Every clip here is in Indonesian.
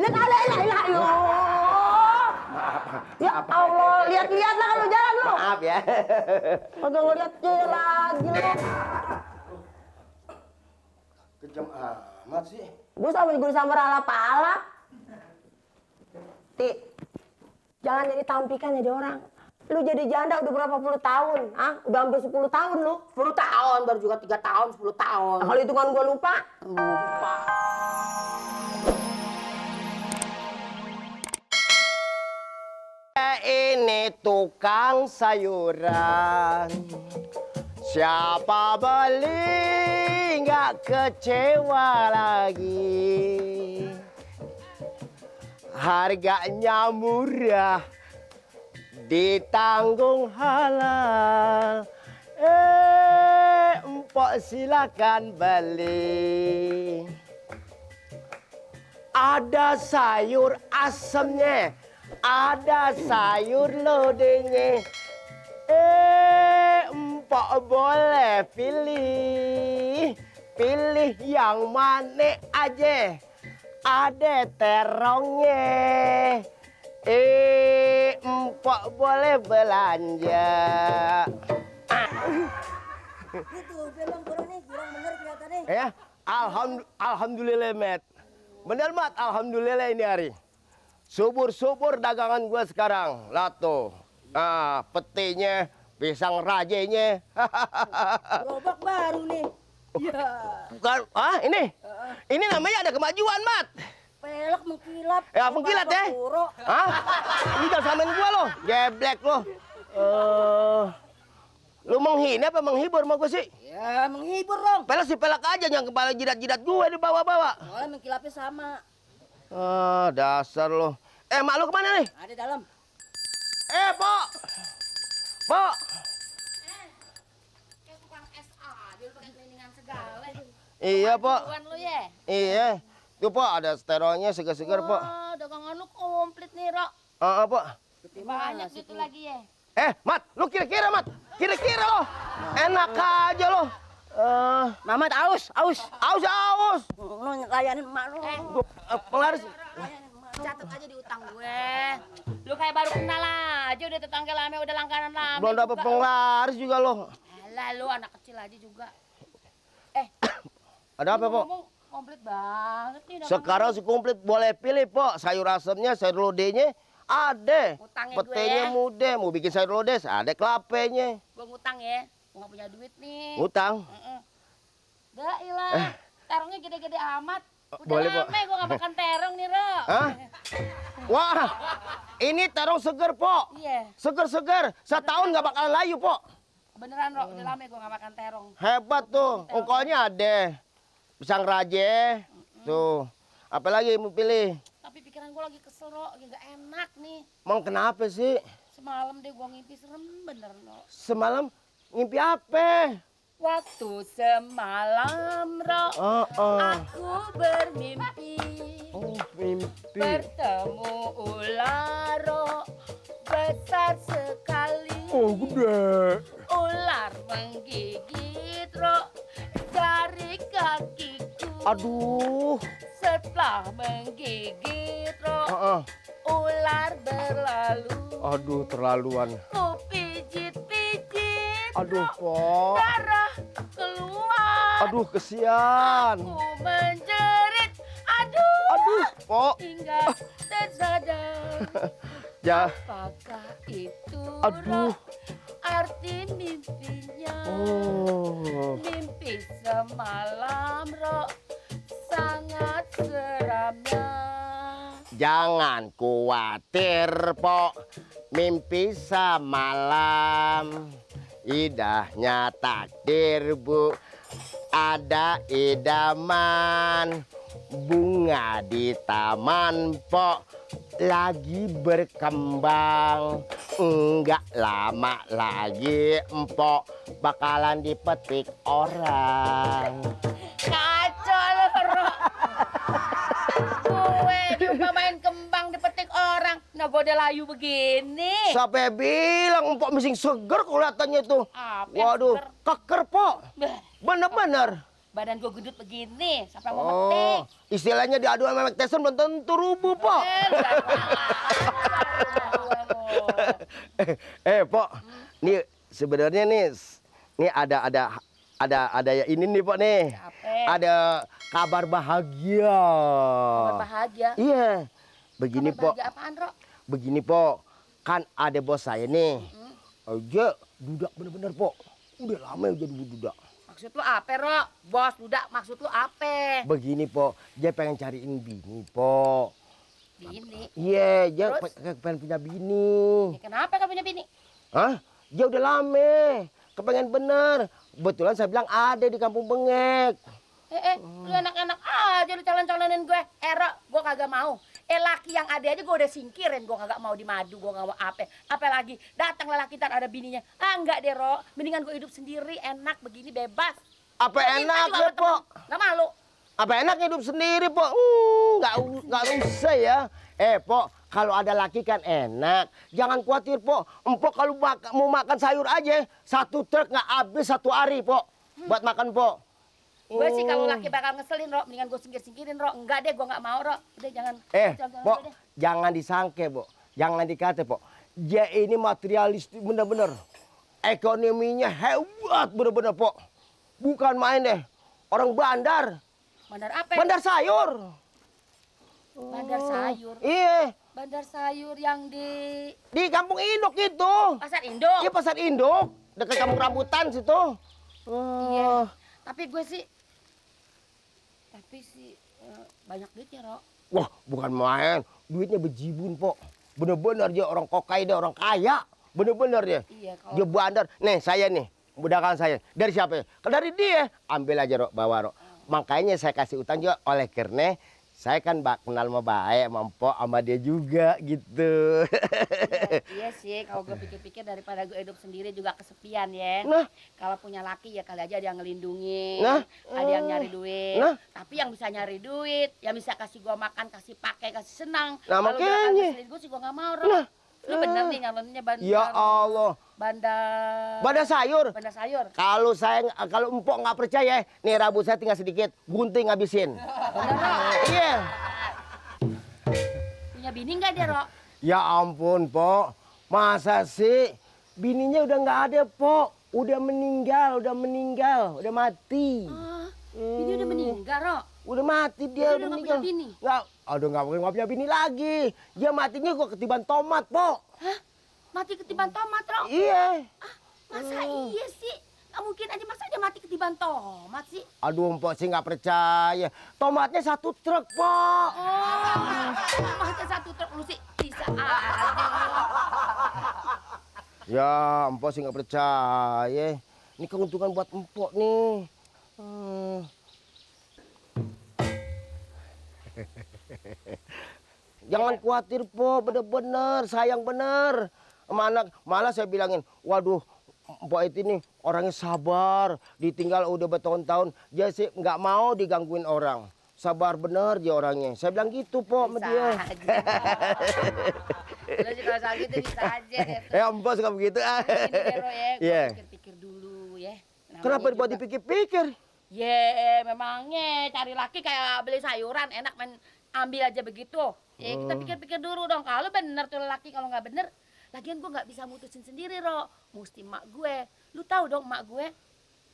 Lihat ada ilah. Ya Allah, lihat-lihatlah kalau jalan lu. Maaf ya. Kagak ngeliat dia lagi lu. Kejam amat sih. Gue samar alap-alap. Ti, jangan jadi tampikan jadi orang. Lu jadi janda udah berapa puluh tahun? Ah, udah hampir 10 tahun lu. 10 tahun, baru juga 3 tahun, 10 tahun. Nah, kalau hitungan gue lupa. Lupa. Ini tukang sayuran. Siapa beli nggak kecewa lagi. Harganya murah, ditanggung halal. Empok silakan beli. Ada sayur asemnya, ada sayur lodenya. Empok boleh pilih, pilih yang mana aja. Ada terongnya. Empok boleh belanja. Itu belum kurang nih, kurang bener kelihatannya. Ya, alhamdulillah, Met. Bener, Mat, alhamdulillah ini hari. Subur-subur dagangan gue sekarang. Lato. Nah, petinya, pisang rajenya. Gerobak baru nih. Iya. Bukan, ini? Ini namanya ada kemajuan, Mat. Pelek mengkilap. Ya, mengkilat ya? Ini jangan samain gua lo, geblek lo. Lu menghina apa menghibur sama gue sih? Ya, menghibur dong. Pelek si pelek aja, yang kepala jidat-jidat gue dibawa-bawa. Soalnya mengkilapnya sama. Dasar lo. Mak lu kemana nih? Ada dalam. Pok! Pok! Kayak tukang es aja lu pakai kelilingan segala. Iya, Pok. Duluan lu ya? Iya. Tuh, Pok, ada steronya segar-segar, Pok. Wah, dagangan lu komplit nih, Rok. Pok. Banyak gitu lagi ya. Mat, lu kira-kira, Mat. Kira-kira lo. Enak aja lo. Mamat aus. Aus. Lu layanin emak lu. Penglaris. Catat aja di utang gue. Lu kayak baru kenal aja, udah tetangga lama, udah langganan lama. Belum dapet penglaris juga lo. Alah, lu anak kecil aja juga. Ada apa, Pok? Ngomong komplit banget nih. Sekarang si komplit boleh pilih, Pok. Sayur asemnya, sayur lodenya ada. Utangnya Petenya gue ya. muda, mau bikin sayur lodeh, ada kelapenya. Gue ngutang ya. Gue gak punya duit nih. Utang. Dah ilah. Terongnya gede-gede amat. Udah Boleh, lama Pok. gue gak makan terong nih, Rok. Hah? Wah, ini terong seger, Pok. Iya. Seger-seger. Setahun nggak bakalan layu, Pok. Beneran, Rok. Udah lama gue gak makan terong. Hebat tuh. Ungkolnya ada. Pisang raje. Tuh. Apalagi mau pilih? Tapi pikiran gue lagi kesel, Rok. Gak enak nih. Emang kenapa sih? Semalam deh gue ngimpi serem bener, Rok. Semalam ngimpi apa? Waktu semalam, Rok. Aku bermimpi. Mimpi. Bertemu ular, Rok. Besar sekali. Gede. Ular menggigit, Rok. Dari kakiku. Aduh. Setelah menggigit, Rok. Ular berlalu. Aduh, terlaluan. Ku pijit-pijit. Aduh, Pok. Darah keluar. Aduh, kesian. Ku menjerit. Aduh. Pok. Hingga tersadar. Ya. Apakah itu, Aduh. Rok, arti mimpinya? Mimpi semalam, Rok, sangat seramnya. Jangan khawatir, Pok. Mimpi semalam. Indahnya takdir, Bu. Ada idaman. Bunga di taman, Pok. Lagi berkembang. Enggak lama lagi, Empok bakalan dipetik orang. Kacau lu, Rok. Gue diumpamain kembang dipetik orang. Nah, gue udah layu begini. Siapa bilang Empok mising seger kelihatannya tuh. Apa yang Waduh, seger? keker, Pok. Beh, Bener-bener. Badan gue gendut begini, sampai mau metik. Oh, istilahnya diadu sama Mike Tyson belum tentu rubuh, Pok. Pok. Nih sebenarnya nih ada ya ini nih, Pok nih. Ada kabar bahagia. Kabar bahagia? Iya. Begini, kabar Pok. Bahagia apaan, Rok? Begini, Pok. Kan ada bos saya nih. Dia dudak bener-bener, Pok. Udah lama ya jadi dudak. Maksud lu apa, Rok? Bos dudak, maksud lu apa? Begini, Pok. Dia pengen cariin bini, Pok. Bini? Iya, dia Terus? pengen punya bini. Ya, kenapa kamu punya bini? Hah? Dia udah lama. Kepengen bener. Kebetulan saya bilang ada di kampung Bengek. Lu enak-enak aja lu calon-calonin gue. Rok, gue kagak mau. Laki yang ada aja gue udah singkirin. Gue kagak mau dimadu, gue gak mau apa. Apalagi datang lelaki ntar ada bininya. Enggak deh, Rok. Mendingan gue hidup sendiri, enak begini, bebas. Apa enak ya, Pok? Gak malu. Apa enak hidup sendiri, Pok? Nggak usah ya. Pok, kalau ada laki kan enak. Jangan khawatir, Pok. Empok kalau mau makan sayur aja, 1 truk nggak habis 1 hari, Pok. Buat makan, Pok. Gue sih kalau laki bakal ngeselin, Rok. Mendingan gue singkir-singkirin, Rok. Enggak deh, gue gak mau, Rok. Udah jangan. Pok, jangan disangke, Pok. Jangan dikata, Pok. Dia ini materialis bener-bener. Ekonominya hebat bener-bener, Pok. Bukan main deh. Orang bandar. Bandar apa? Bandar sayur. Bandar sayur. Iya. Bandar sayur yang Di kampung Induk itu. Pasar Induk. Iya, Pasar Induk. Dekat kampung rambutan situ. Iya. Tapi banyak duitnya, Rok. Wah, bukan main. Duitnya bejibun, Pok. Bener-bener dia orang kokai, dia orang kaya. Bener-bener dia. Iya, kalau Dia bandar. Nih, saya nih. Budakan saya. Dari siapa ya? Dari dia. Ambil aja, Rok. Bawa, Rok. Makanya saya kasih utang juga oleh karena saya kan kenal sama baik, sama Mpok, sama dia juga gitu. iya sih, kalau gue pikir-pikir daripada gue hidup sendiri juga kesepian ya. Nah. Kalau punya laki ya kali aja ada yang ngelindungi, Nah. ada yang nyari duit. Nah. Tapi yang bisa nyari duit, yang bisa kasih gue makan, kasih pakai, kasih senang. Nah, Kalau gue makanya. ngeselin gue sih gue gak mau, Rok. Nah. Lu bener nih nyaloninnya bandar. Ya Allah. Bandar sayur. Bandar sayur. Kalau Mpok nggak percaya, nih rambut saya tinggal sedikit, gunting habisin. Bener, Rok. Iya. Punya bini nggak dia, Rok? Ya ampun, Pok. Masa sih? Bininya udah nggak ada, Pok. Udah meninggal, udah mati. Bini udah meninggal, Rok. Udah mati dia, Udah nggak meninggal. punya bini? Nggak punya bini lagi. Dia matinya kok ketiban tomat, Pok. Hah? Mati ketiban tomat, Rok? Iya. Masa iya sih? Nggak mungkin aja, masa aja mati ketiban tomat sih? Aduh, Mpok sih nggak percaya. Tomatnya 1 truk, Pok. Oh, tomatnya 1 truk lu sih bisa aja. Ya, Mpok sih nggak percaya. Ini keuntungan buat Mpok nih. Jangan khawatir, Po. Bener-bener, sayang bener. Sama anak, malah saya bilangin, waduh, Mpok itu nih orangnya sabar. Ditinggal udah bertahun-tahun, dia sih nggak mau digangguin orang. Sabar bener dia orangnya. Saya bilang gitu, Po, sama dia. Lu sih kalau soal gitu bisa aja deh. Ya, Mpok suka begitu. Ini deh, Ro, ya. Gua Iya. pikir-pikir dulu ya. Namanya Kenapa dibuat juga- dipikir-pikir? Memangnya cari laki kayak beli sayuran, enak main ambil aja begitu. Ya kita pikir-pikir dulu dong, kalau bener tuh laki, kalau nggak bener, lagian gue nggak bisa mutusin sendiri, Ro. Mesti mak gue. Lu tahu dong mak gue?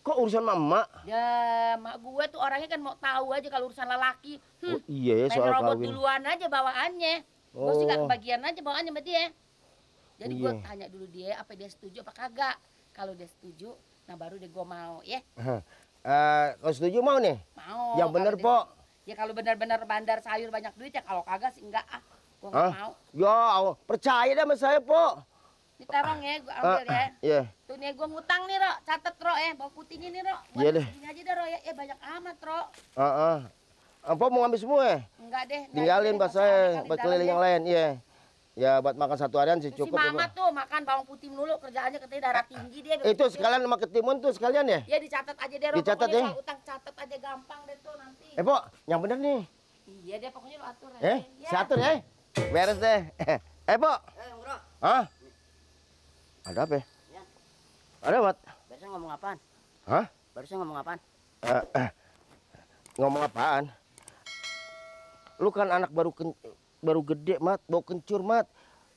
Kok urusan mama? Ya, mak gue tuh orangnya kan mau tahu aja kalau urusan lelaki. Oh, iya ya, Main soal robot kawin. duluan aja bawaannya. Gue sih nggak Oh. kebagian aja bawaannya sama dia. Jadi gue Iya. tanya dulu dia apa dia setuju apa kagak. Kalau dia setuju, nah baru deh gue mau ya. Kau setuju mau nih? Mau. Yang bener, kalau dia- Po. Ya kalau benar-benar bandar sayur banyak duit ya, kalau kagak sih enggak ah. Gue nggak mau. Ya, percaya deh sama saya, Po. Ini terong ya, gue ambil ya. Iya. Tuh nih gue ngutang nih, Ro. Catet, Ro, ya. Bawang putihnya nih, Ro. Buat Iya deh. segini aja deh, Ro, ya. Banyak amat, Ro. Mpok mau ngambil semua ya? Enggak deh. nggak Tinggalin ada buat deh, masih ada saya, kali buat dalam keliling ya. yang lain, iya. Ya, buat makan satu harian sih Tuh si cukup. Mama ya, Po. tuh makan bawang putih mulu, kerjaannya katanya darah tinggi dia. Itu sekalian sama ketimun tuh sekalian ya? Ya dicatat aja deh, Ro. Dicatat Pokoknya ya. soal utang catat aja gampang deh tuh nanti. Pok, yang bener nih. Iya deh, pokoknya lu atur aja. Ya. Saya atur ya. Beres deh. Pok. Bro. Hah? Ada apa? Ya. Ada, Mat? Barusan ngomong apaan? Hah? Barusan ngomong apaan? Ngomong apaan? Lu kan anak baru gede, Mat. Bau kencur, Mat.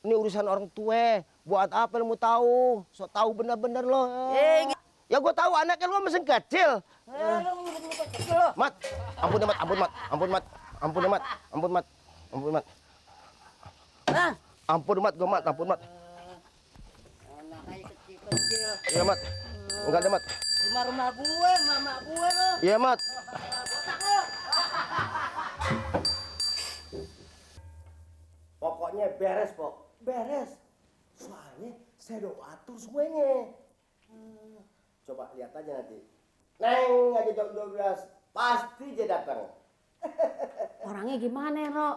Ini urusan orang tua. Buat apa lu mau tahu? So tahu bener-bener lo. Ya gua tahu anaknya lu masih kecil. Mat, ampun ya, Mat, ampun, Mat. Ampun, Mat. Ampun ya, Mat. Ampun, Mat. Ampun, Mat. Ampun, Mat, gua, Mat. Ampun, Mat. Anaknya kecil-kecil. Iya, Mat. Enggak ada, Mat. Rumah gue, mama gue lo. Iya, Mat. Pokoknya beres, Pok. Beres. Soalnya saya udah atur semuanya. Coba lihat aja nanti. Neng aja jam 12. Pasti dia datang. Orangnya gimana, Ro?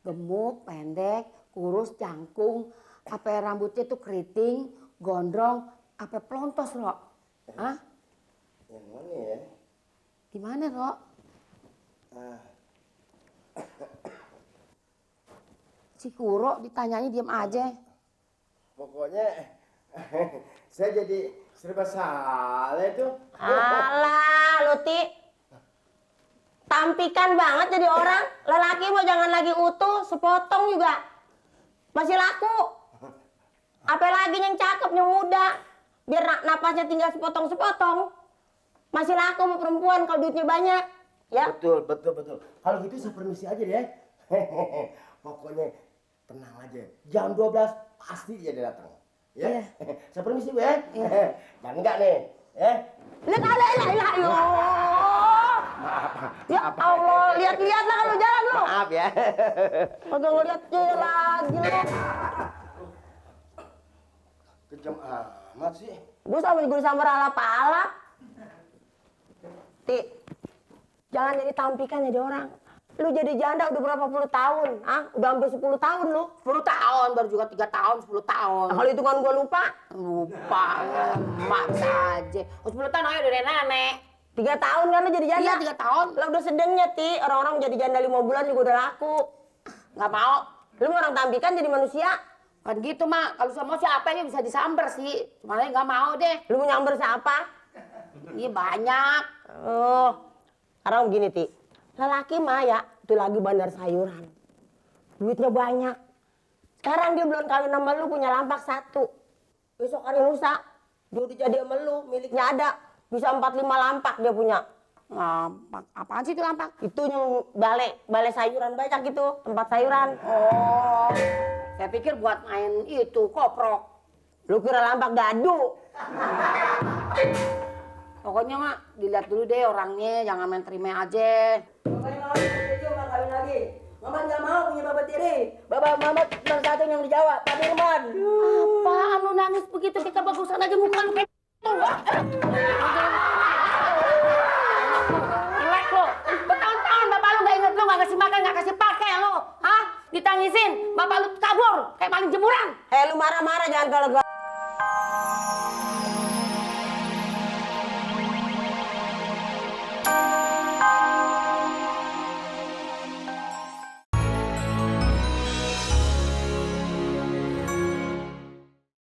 Gemuk, pendek, kurus, jangkung. Apa rambutnya tuh keriting, gondrong, apa pelontos, Ro? Hah? Yang mana ya? Gimana, Ro? Si Kuro ditanyanya diam aja. Pokoknya saya jadi serba salah itu. Alah, lu Ti. Tampikan banget jadi orang. Lelaki mau jangan lagi utuh, sepotong juga. Masih laku. Apalagi yang cakep, yang muda. Biar napasnya tinggal sepotong-sepotong. Masih laku sama perempuan kalau duitnya banyak. Ya. Betul. Kalau gitu saya permisi aja deh. Pokoknya tenang aja. Jam 12 pasti dia datang. Ya. Iya. Saya permisi, Bu ya. Dan enggak nih, ya. Lihat, ya Allah, lihat-lihatlah kalau jalan lu. Maaf ya. Kagak ngeliat dia lagi lu. Kejam amat sih. Gue sama alap-alap. Ti, jangan jadi tampikan jadi orang. Lu jadi janda udah berapa puluh tahun? Ah, udah hampir 10 tahun lu. 10 tahun, baru juga 3 tahun, 10 tahun. Nah, kalau hitungan gue lupa. Lupa, emak saja. 10 tahun aja udah nenek. 3 tahun kan lu jadi janda? Iya, 3 tahun. Lah udah sedengnya, Ti. Orang-orang jadi janda 5 bulan juga udah laku. Nggak mau. Lu mau orang tampikan jadi manusia. Kan gitu, Mak. Kalau sama siapa aja bisa disamber sih. Cuman nggak mau deh. Lu mau nyamber siapa? Iya banyak. Oh, sekarang begini, Ti. Lelaki mah ya, itu lagi bandar sayuran. Duitnya banyak. Sekarang dia belum kawin sama lu, punya lampak 1. Besok hari lusa, dia udah jadi sama lu, miliknya ada. Bisa 4-5 lampak dia punya. Lampak. Apaan sih itu lampak? Itu yang balai sayuran banyak itu, tempat sayuran. Oh, saya pikir buat main itu, koprok. Lu kira lampak dadu? Pokoknya, Mak, dilihat dulu deh orangnya, jangan main terima aja. Kawin lagi. Mama nggak mau punya babat tiri. Bapak Mamat nomor 1 yang di Jawa, Pak Dirman. Apaan lu nangis begitu? Kita bagusan aja muka lu kayak gitu. Jelek lu. Bertahun-tahun bapak lu nggak inget lu, nggak kasih makan, nggak kasih pakai lu. Hah? Ditangisin, bapak lu kabur kayak maling jemuran. Lu marah-marah jangan kalau gua.